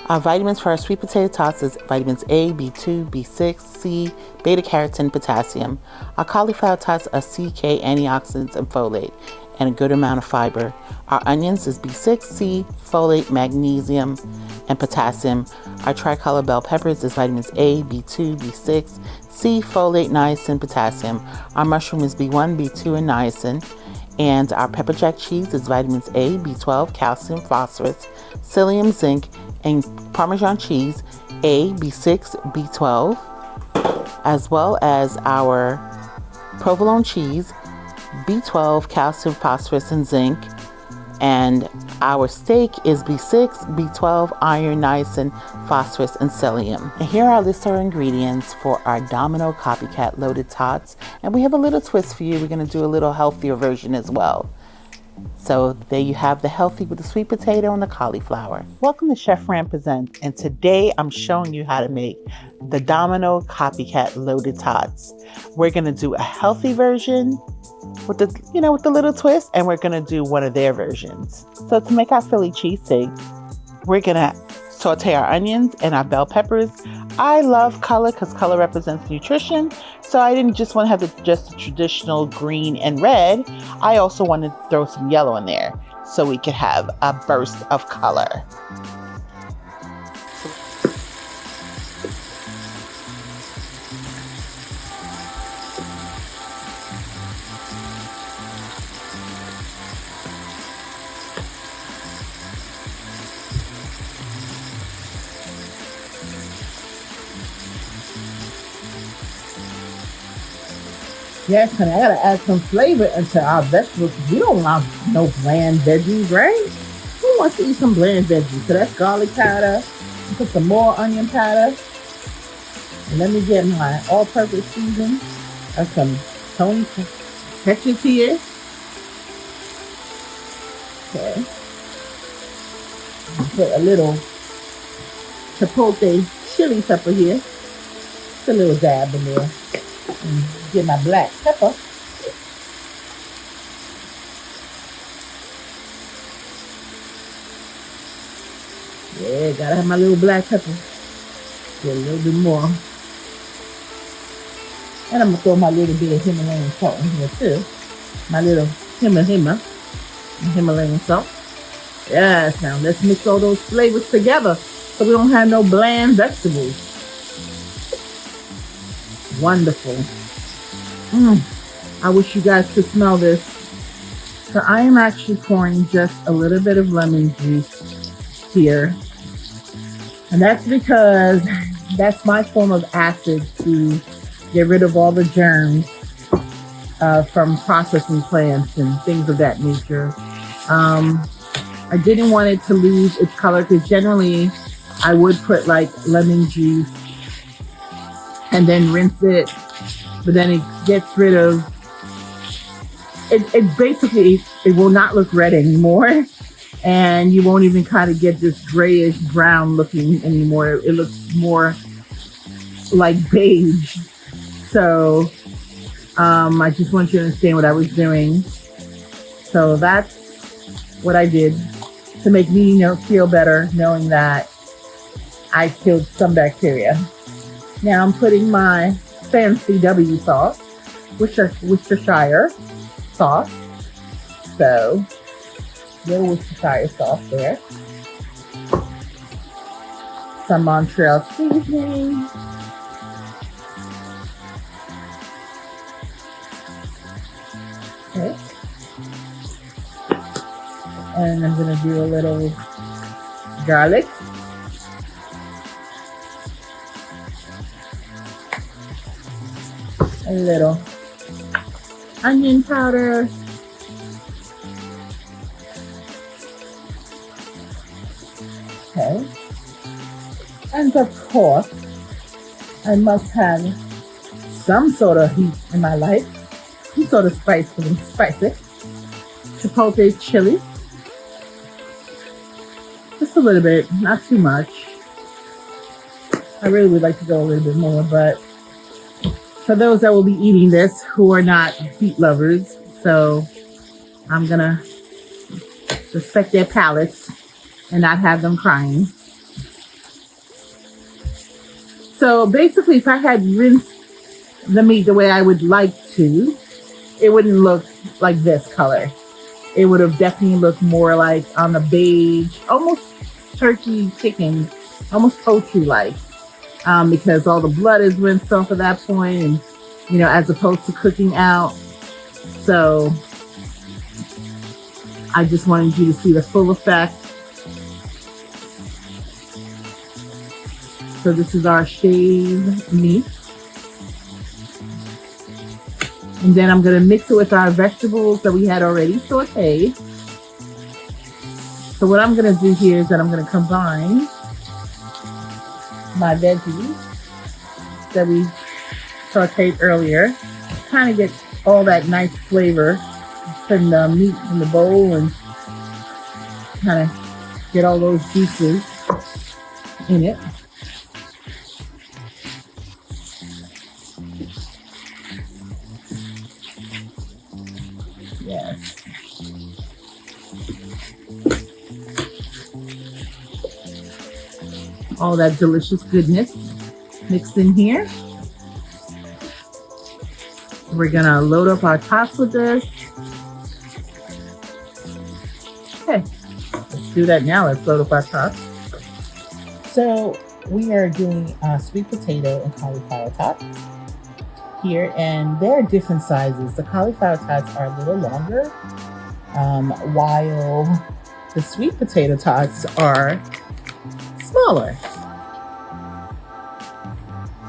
Our vitamins for our sweet potato tots is vitamins A, B2, B6, C, beta carotene, potassium. Our cauliflower tots are CK, antioxidants, and folate, and a good amount of fiber. Our onions is B6, C, folate, magnesium, and potassium. Our tricolor bell peppers is vitamins A, B2, B6, C, folate, niacin, potassium. Our mushroom is B1, B2, and niacin. And our pepper jack cheese is vitamins A, B12, calcium, phosphorus, psyllium, zinc, and Parmesan cheese, A, B6, B12, as well as our provolone cheese, B12, calcium, phosphorus, and zinc. And our steak is B6, B12, iron, niacin, phosphorus, and psyllium. And here are a list of our ingredients for our Domino Copycat Loaded Tots. And we have a little twist for you. We're going to do a little healthier version as well. So there you have the healthy with the sweet potato and the cauliflower. Welcome to Chef Fran Presents, and today I'm showing you how to make the Domino Copycat Loaded Tots. We're gonna do a healthy version with the little twist, and we're gonna do one of their versions. So to make our Philly cheesesteak, we're gonna saute our onions and our bell peppers. I love color because color represents nutrition. So I didn't just want to have just the traditional green and red. I also wanted to throw some yellow in there so we could have a burst of color. Yes, honey, I gotta add some flavor into our vegetables. We don't want no bland veggies, right? Who wants to eat some bland veggies? So that's garlic powder. Put some more onion powder. And let me get my all-purpose season. That's some Tony Totchos here. Okay. Put a little chipotle chili pepper here. Just a little dab in there. And get my black pepper. Yeah, gotta have my little black pepper. Get a little bit more. And I'm gonna throw my little bit of Himalayan salt in here too. My little Himalayan salt. Yes, now let's mix all those flavors together so we don't have no bland vegetables. Wonderful. I wish you guys could smell this. So I am actually pouring just a little bit of lemon juice here. And that's because that's my form of acid to get rid of all the germs from processing plants and things of that nature. I didn't want it to lose its color because generally I would put like lemon juice and then rinse it, but then it gets rid of, it basically, it will not look red anymore, and you won't even kind of get this grayish brown looking anymore. It looks more like beige. So I just want you to understand what I was doing. So that's what I did to make me feel better, knowing that I killed some bacteria. Now I'm putting my fancy W sauce, Worcestershire sauce. So, little Worcestershire sauce there. Some Montreal seasoning. Okay. And I'm gonna do a little garlic. A little onion powder. Okay. And of course, I must have some sort of heat in my life. Some sort of spice for me. Spicy. Chipotle chili. Just a little bit, not too much. I really would like to go a little bit more, but for those that will be eating this who are not meat lovers, so I'm gonna respect their palates and not have them crying. So basically, if I had rinsed the meat the way I would like to, it wouldn't look like this color. It would have definitely looked more like on the beige, almost turkey chicken, almost poultry-like, because all the blood is rinsed off at that point, and as opposed to cooking out. So I just wanted you to see the full effect. So this is our shaved meat. And then I'm going to mix it with our vegetables that we had already sauteed. So what I'm going to do here is that I'm going to combine my veggies that we sauteed earlier. Kind of get all that nice flavor from the meat in the bowl and kind of get all those juices in it. Yes. All that delicious goodness mixed in here. We're gonna load up our tots with this. Okay, let's do that now. Let's load up our tots. So we are doing sweet potato and cauliflower tots here, and there are different sizes. The cauliflower tots are a little longer, while the sweet potato tots are smaller.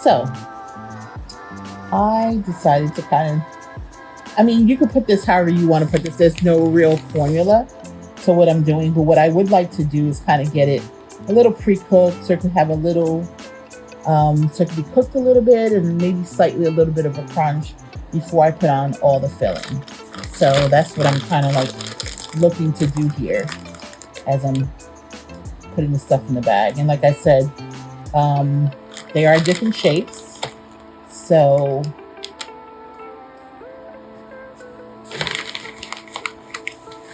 So I decided to you could put this however you want to put this. There's no real formula to what I'm doing, but what I would like to do is kind of get it a little pre-cooked, so it can have a little, so it can be cooked a little bit and maybe slightly a little bit of a crunch before I put on all the filling. So that's what I'm kind of like looking to do here as I'm putting the stuff in the bag. And like I said, they are different shapes. So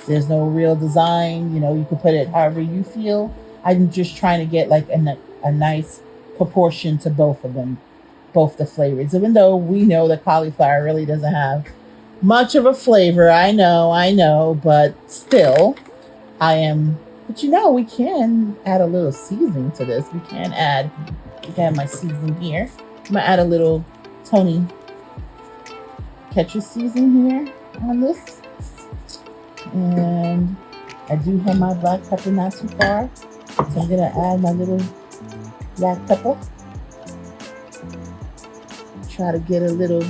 there's no real design, you can put it however you feel. I'm just trying to get like a nice proportion to both of them, both the flavors. Even though we know that cauliflower really doesn't have much of a flavor. I know, but still, but we can add a little seasoning to this. We can add my seasoning here. I'm gonna add a little Tony ketchup seasoning here on this. And I do have my black pepper not too far. So I'm gonna add my little black pepper. Try to get a little,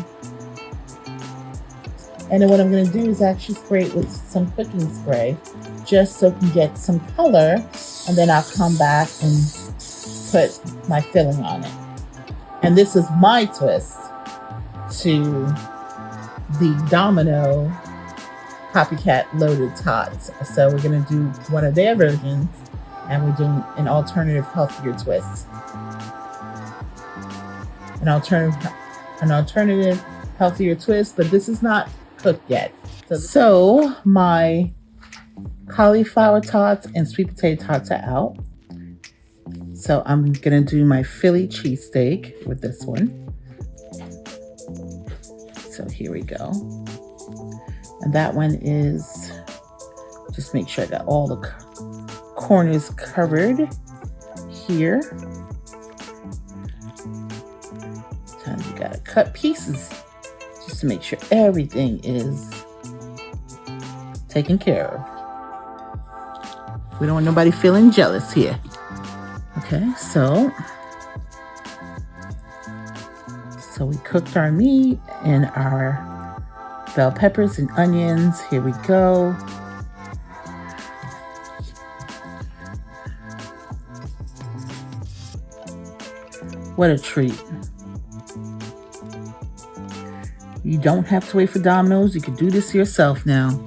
and then what I'm gonna do is actually spray it with some cooking spray, just so it can get some color, and then I'll come back and put my filling on it. And this is my twist to the Domino copycat loaded tots. So we're gonna do one of their versions, and we're doing an alternative, healthier twist. An alternative, healthier twist, but this is not cooked yet. So my cauliflower tots and sweet potato tots are out. So I'm gonna do my Philly cheesesteak with this one. So here we go. And that one is, just make sure I got all the corners covered here. Sometimes you gotta cut pieces just to make sure everything is taken care of. We don't want nobody feeling jealous here. Okay, so we cooked our meat and our bell peppers and onions. Here we go. What a treat. You don't have to wait for Domino's. You can do this yourself now.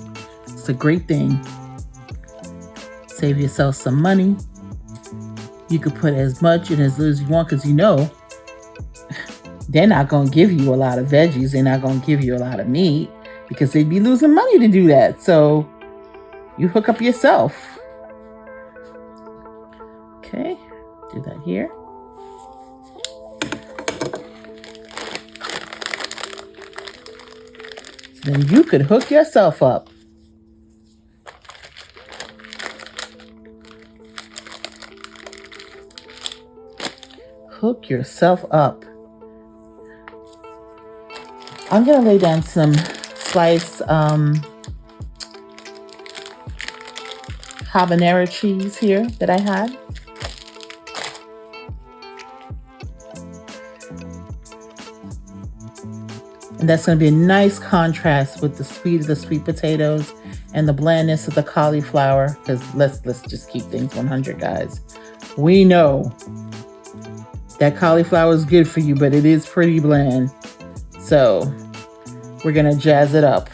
It's a great thing. Save yourself some money. You could put as much and as little as you want, because they're not going to give you a lot of veggies. They're not going to give you a lot of meat, because they'd be losing money to do that. So you hook up yourself. Okay, do that here. then you could hook yourself up. Hook yourself up. I'm going to lay down some sliced habanero cheese here that I had. And that's going to be a nice contrast with the sweet of the sweet potatoes and the blandness of the cauliflower. Because let's just keep things 100, guys. We know that cauliflower is good for you, but it is pretty bland. So we're going to jazz it up.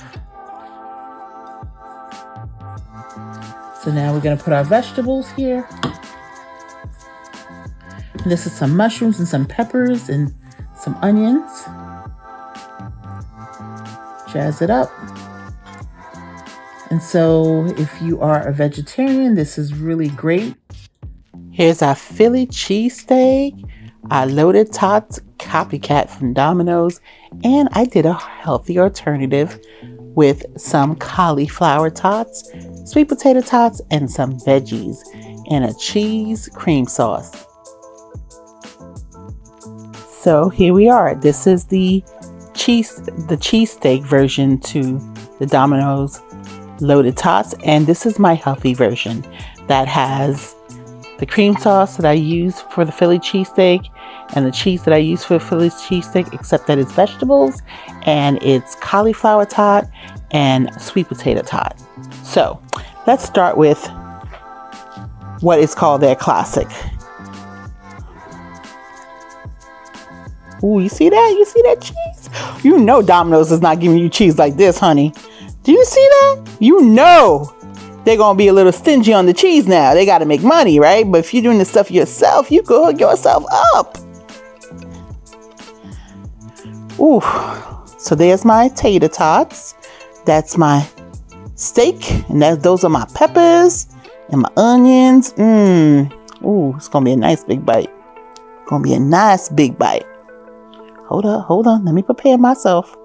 So now we're going to put our vegetables here. And this is some mushrooms and some peppers and some onions. Jazz it up. And so if you are a vegetarian, this is really great. Here's our Philly cheesesteak, our loaded tots copycat from Domino's, and I did a healthy alternative with some cauliflower tots, sweet potato tots, and some veggies, and a cheese cream sauce. So here we are. This is the cheesesteak version to the Domino's loaded tots, and this is my healthy version that has the cream sauce that I use for the Philly cheesesteak and the cheese that I use for the Philly cheesesteak, except that it's vegetables and it's cauliflower tot and sweet potato tot. So let's start with what is called their classic. Ooh, you see that? You see that cheese? You know Domino's is not giving you cheese like this, honey. Do you see that? You know they're going to be a little stingy on the cheese now. They got to make money, right? But if you're doing this stuff yourself, you could hook yourself up. Ooh, so there's my tater tots. That's my steak. And those are my peppers and my onions. Ooh, it's going to be a nice big bite. Going to be a nice big bite. Hold on. Let me prepare myself.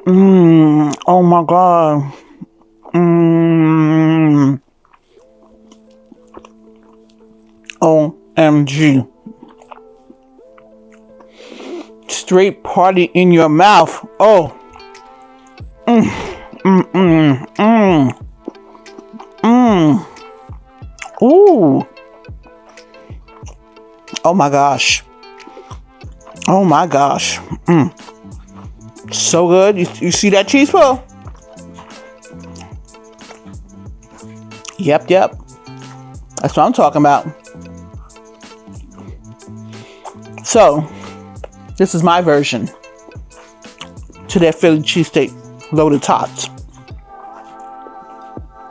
Oh my God. OMG. Straight party in your mouth. Oh. Ooh. Oh my gosh. Oh my gosh. So good. You see that cheese pull? Yep. That's what I'm talking about. So, this is my version to their Philly cheesesteak loaded tots.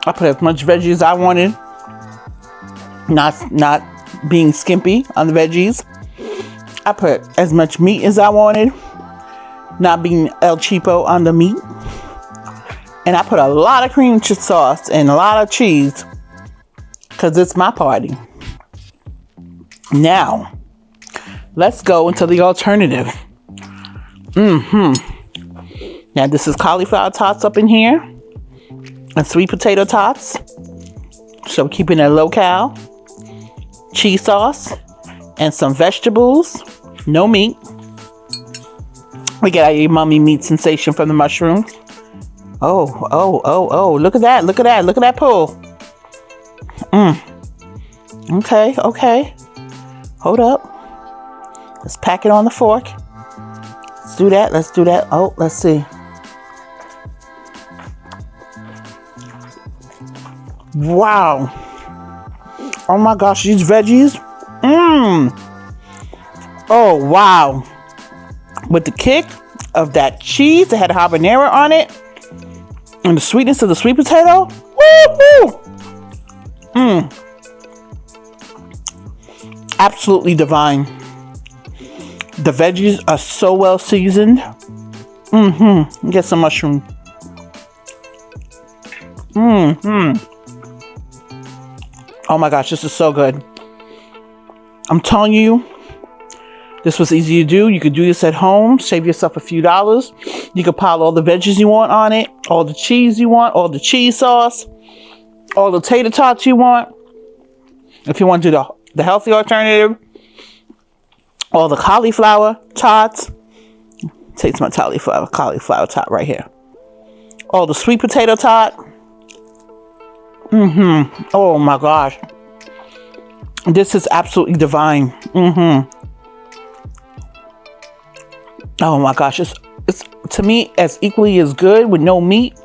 I put as much veggies as I wanted. Not being skimpy on the veggies. I put as much meat as I wanted. Not being El Cheapo on the meat. And I put a lot of cream sauce and a lot of cheese because it's my party. Now, let's go into the alternative. Now, this is cauliflower tots up in here and sweet potato tots. So, keeping it low-cal. Cheese sauce and some vegetables. No meat. We got our umami meat sensation from the mushrooms. Oh. Look at that. Look at that pull. Okay. Hold up. Let's pack it on the fork. Let's do that. Oh, let's see. Wow. Oh my gosh, these veggies. Oh, wow. With the kick of that cheese that had habanero on it and the sweetness of the sweet potato. Woo-hoo! Absolutely divine. The veggies are so well seasoned. Get some mushroom. Oh my gosh, this is so good. I'm telling you, This was easy to do. You could do this at home, save yourself a few dollars. You could pile all the veggies you want on it, all the cheese you want, all the cheese sauce, all the tater tots you want. If you want to do the healthy alternative, all the cauliflower tots. Taste my cauliflower tot right here. All the sweet potato tot. Oh my gosh. This is absolutely divine. Oh my gosh, it's to me as equally as good with no meat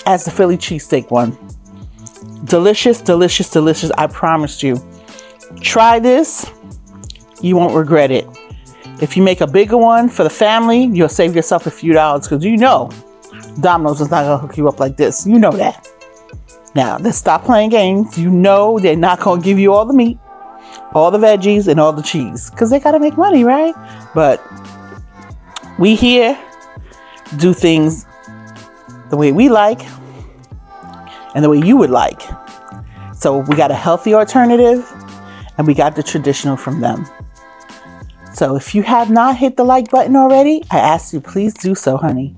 as the Philly cheesesteak one. Delicious, delicious, delicious. I promise you. Try this. You won't regret it. If you make a bigger one for the family, you'll save yourself a few dollars because you know Domino's is not going to hook you up like this. You know that. Now, let's stop playing games. You know they're not going to give you all the meat, all the veggies, and all the cheese because they got to make money, right? But we here do things the way we like and the way you would like. So we got a healthy alternative and we got the traditional from them. So if you have not hit the like button already, I ask you please do so, honey.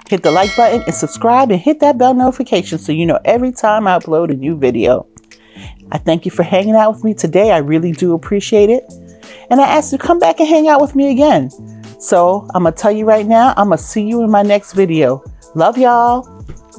Hit the like button and subscribe and hit that bell notification so you know every time I upload a new video. I thank you for hanging out with me today. I really do appreciate it. And I ask you to come back and hang out with me again. So I'm going to tell you right now, I'm going to see you in my next video. Love y'all.